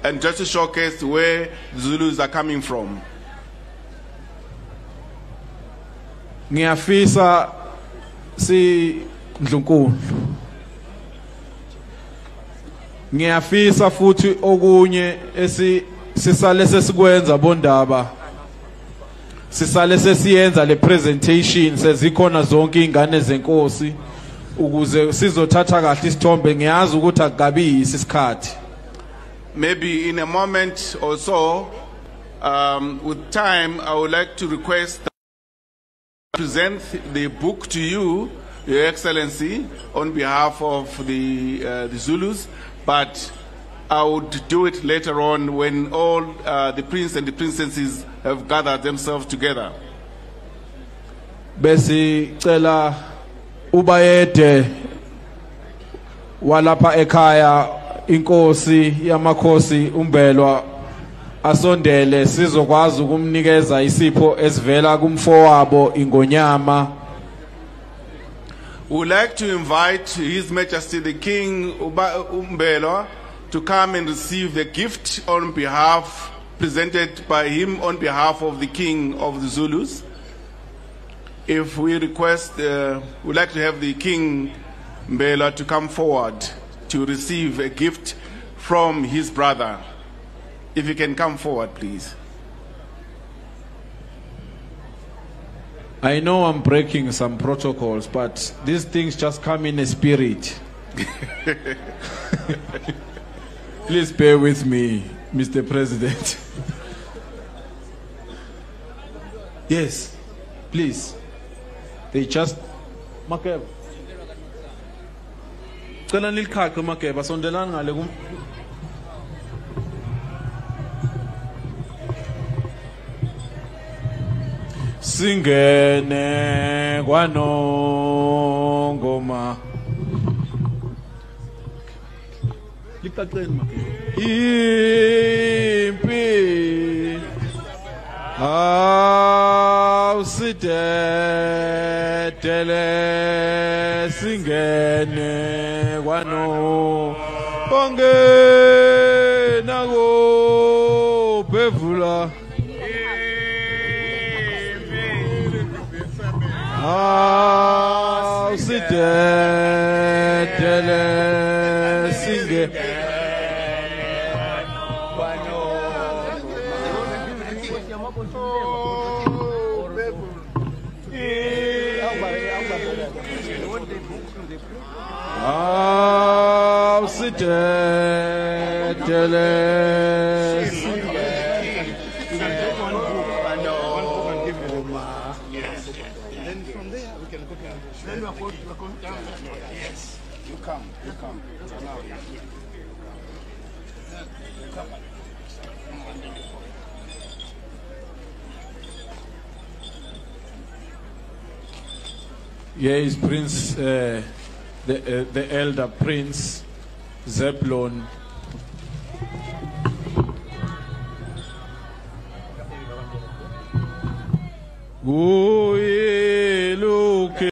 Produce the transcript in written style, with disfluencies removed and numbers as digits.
and just to showcase where the Zulus are coming from. Ngiyafisa si Ndlunkulu. Ngiyafisa futhi okunye sisale sesikwenza bondaba. Sisale sesiyenza le presentation sezikhona zonke ingane zenkosi ukuze sizothatha kahle isithombe ngiyazi ukuthi akukabiyisi isikhathi. Maybe in a moment or so, with time, I would like to request that I present the book to you, Your Excellency, on behalf of the Zulus, but I would do it later on when all the prince and the princesses have gathered themselves together. Besi cela ubayede walapha ekhaya inkosi yamakhosi umbelwa asondele sizokwazi ukumnikeza isipho esivela kumfowabo ingonyama. We would like to invite His Majesty the King Umbelwa to come and receive the gift on behalf, presented by him on behalf of the King of the Zulus. If we request, we'd like to have the King Mbelwa to come forward to receive a gift from his brother. If you can come forward, please. I know I'm breaking some protocols, but these things just come in a spirit. Please bear with me, Mr. President. Yes, please. They just... Makeba. Cela nilikhaqe Makeba, sondelani ngale kum... Singene kwanongoma. Liqaqeni Makeba. Impi awusidedele singene kwano ongena ko bevula awusidedele singene Then from there we can go to then we're going down. Yes. You come. It's allowed. Here is Prince, the elder Prince Zebulon. Uye